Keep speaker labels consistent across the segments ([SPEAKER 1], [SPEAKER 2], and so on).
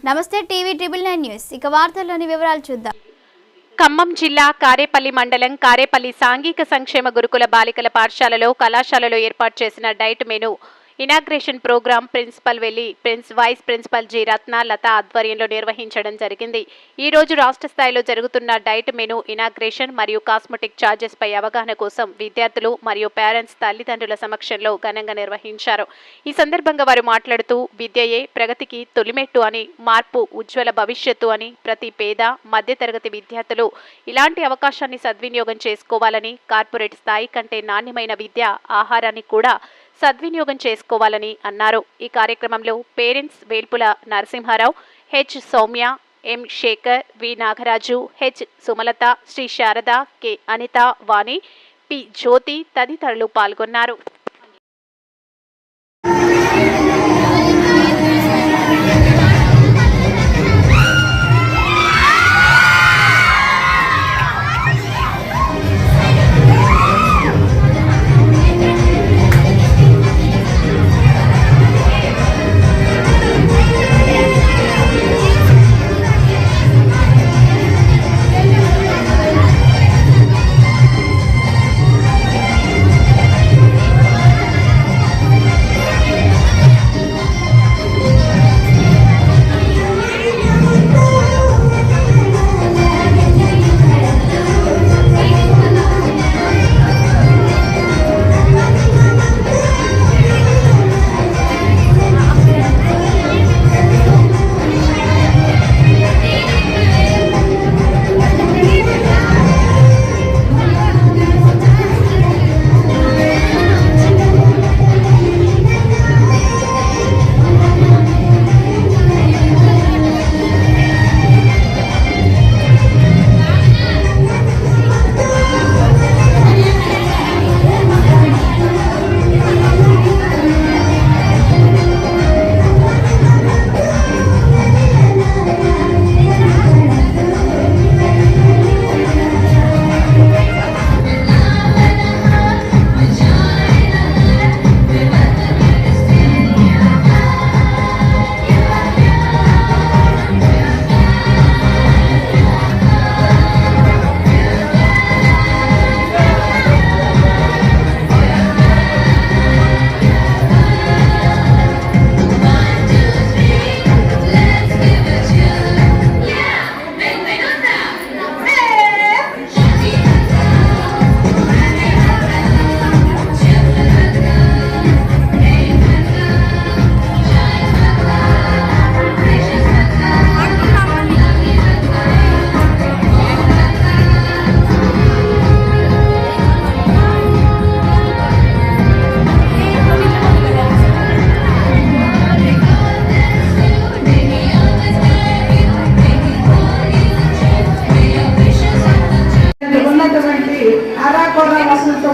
[SPEAKER 1] నమస్తే TV triple 9 news ఇక వార్తల్లోని వివరాలు చూద్దాం.
[SPEAKER 2] ఖమ్మం జిల్లా కారేపల్లి మండలం కారేపల్లి సాంఘిక సంక్షేమ గురుకుల బాలికల పాఠశాలలో కళాశాలలో ఏర్పాటు చేసిన diet menu inauguration programme principal వెల్లి వైస్ ప్రిన్సిపల్ జి రత్నలత ఆధ్వర్యంలో నిర్వహించడం జరిగింది. ఈ రోజు రాష్ట్ర స్థాయిలో జరుగుతున్న డైట్ మెనూ ఇనాగ్రేషన్ మరియు కాస్మెటిక్ ఛార్జెస్ పై అవగాహన కోసం విద్యార్థులు మరియు పేరెంట్స్ తల్లిదండ్రుల సమక్షంలో ఘనంగా నిర్వహించారు. ఈ సందర్భంగా వారు మాట్లాడుతూ విద్యయే ప్రగతికి తొలిమెట్టు అని, మార్పు ఉజ్వల భవిష్యత్తు అని, ప్రతి పేద మధ్యతరగతి విద్యార్థులు ఇలాంటి అవకాశాన్ని సద్వినియోగం చేసుకోవాలని, కార్పొరేట్ స్థాయి కంటే నాణ్యమైన విద్య ఆహారాన్ని కూడా సద్వినియోగం చేసుకోవాలని అన్నారు. ఈ కార్యక్రమంలో పేరెంట్స్ వేల్పుల నరసింహారావు, హెచ్ సౌమ్య, ఎం శేఖర్, వి నాగరాజు, హెచ్ సుమలత, శ్రీ శారద, కె అనిత, వాణి, పి జ్యోతి తదితరులు పాల్గొన్నారు.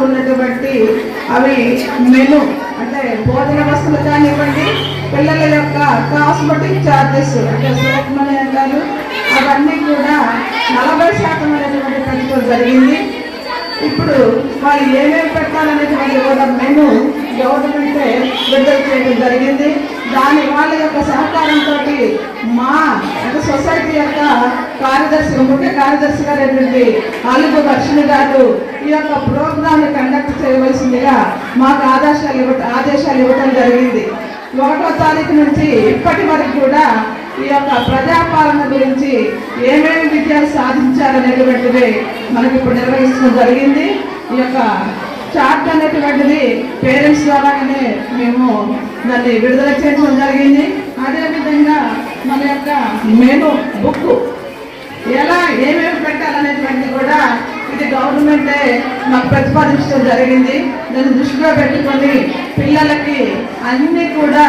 [SPEAKER 3] ఉన్నటువంటి అవి మెను అంటే భోజన వస్తువులు కానివ్వండి, పిల్లల యొక్క కాస్మెటిక్ ఛార్జెస్ అంటే సోప్ మనీ అంటారు, అవన్నీ కూడా 40% అనేటువంటి పెంచడం జరిగింది. ఇప్పుడు వాళ్ళు ఏమేమి పెట్టాలనేటువంటి కూడా మెను గవర్నమెంటే విడుదల చేయడం జరిగింది. దాని వాళ్ళ యొక్క సహకారంతో మా సొసైటీ యొక్క కార్యదర్శి ముఖ్య కార్యదర్శి గారు అలుగు దర్శిని గారు ఈ యొక్క ప్రోగ్రామ్ కండక్ట్ చేయవలసిందిగా మాకు ఆదేశాలు ఇవ్వడం జరిగింది. 1వ తారీఖు నుంచి ఇప్పటి వరకు కూడా ఈ యొక్క ప్రజాపాలన గురించి ఏమేమి విజయాలు సాధించాలనేటువంటిది మనకి ఇప్పుడు నిర్వహించడం జరిగింది. ఈ యొక్క చార్ట్ అనేటువంటిది పేరెంట్స్ ద్వారానే మేము దాన్ని విడుదల చేయడం జరిగింది. అదేవిధంగా మన యొక్క మెనూ బుక్ ఎలా ఏమేమి పెట్టాలనేటువంటి కూడా ఇది గవర్నమెంటే మాకు ప్రతిపాదించడం జరిగింది. దాన్ని దృష్టిలో పెట్టుకొని పిల్లలకి అన్నీ కూడా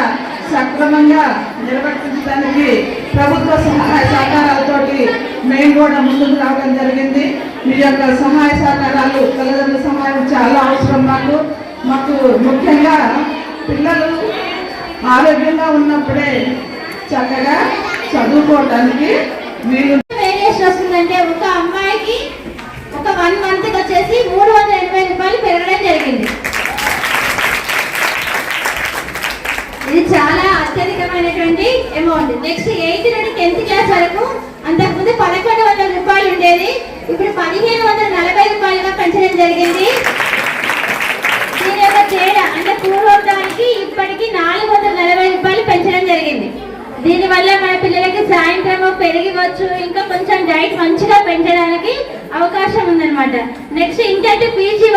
[SPEAKER 3] సక్రమంగా నిర్వర్తించడానికి ప్రభుత్వ సహాయ సహకారాలతోటి మేము కూడా ముందుకు రావడం జరిగింది. మీ యొక్క సహాయ సహకారాలు తల్లిదండ్రుల సహాయం చాలా అవసరం. మాకు ముఖ్యంగా పిల్లలు ఆరోగ్యంగా ఉన్నప్పుడే చక్కగా చదువుకోవడానికి వీలు.
[SPEAKER 4] వేరియేషన్ వస్తుందంటే ఒక అమ్మాయికి ఒక 1 మంత్ వచ్చేసి 380 రూపాయలు పెరగడం జరిగింది. ఇది చాలా అత్యధికమైన ఉండేటువంటి అమౌంట్. నెక్స్ట్ 8th నుండి 10th క్లాస్ వరకు అంతకుముందు 1100 రూపాయలు ఉండేది, ఇప్పుడు 1540 రూపాయలుగా పెంచడం జరిగింది. దీని యొక్క తేడా అంటే పూర్వోత్తానికి ఇప్పటికి 440 రూపాయలు పెంచడం జరిగింది. దీనివల్ల మన పిల్లలకి సాయంత్రం పెరిగివచ్చు, ఇంకా కొంచెం డైట్ మంచిగా పెంచడానికి అవకాశం ఉందన్నమాట. నెక్స్ట్ ఇంటర్ పీజీ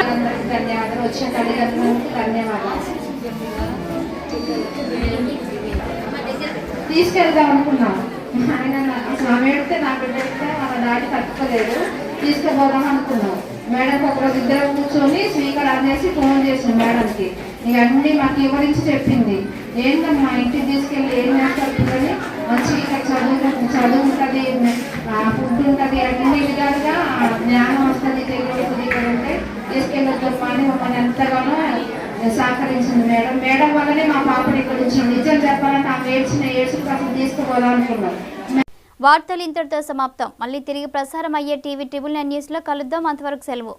[SPEAKER 5] ధన్యవాదాలు. వచ్చిన తల్లిదండ్రులకు ధన్యవాదాలు. తీసుకెళ్దాం అనుకున్నాం, ఆయన ఆమె ఎడితే నా బిడ్డ ఎడితే వాళ్ళ డాడీ తట్టుకోలేదు, తీసుకుపోదాం అనుకున్నాం. మేడం ఒకరోజు ఇద్దరు కూర్చొని స్పీకర్ అనేసి ఫోన్ చేసింది మేడంకి. ఇక అన్ని మాకు వివరించి చెప్పింది. ఏంటమ్మా ఇంటికి తీసుకెళ్ళి ఏం చేస్తారు, మంచి ఇక్కడ చదువు ఉంటుంది, ఫుడ్ ఉంటుంది, అన్ని విధాలుగా జ్ఞానం వస్తుంది, తెలియదు ఇక్కడ ఉంటే తీసుకెళ్ళొద్దమ్మా అని మమ్మల్ని ఎంతగానో సహకరించింది మేడం. మేడం వల్లనే మా పాపని ఇక్కడ ఉంచింది. నిజం చెప్పాలంటే ఆమె ఏడ్చుకు అసలు తీసుకుపోదాం అనుకున్నాం.
[SPEAKER 1] వార్తలు ఇంతటితో సమాప్తం. మళ్ళీ తిరిగి ప్రసారం అయ్యే టీవీ 9 న్యూస్లో కలుద్దాం. అంతవరకు సెలవు.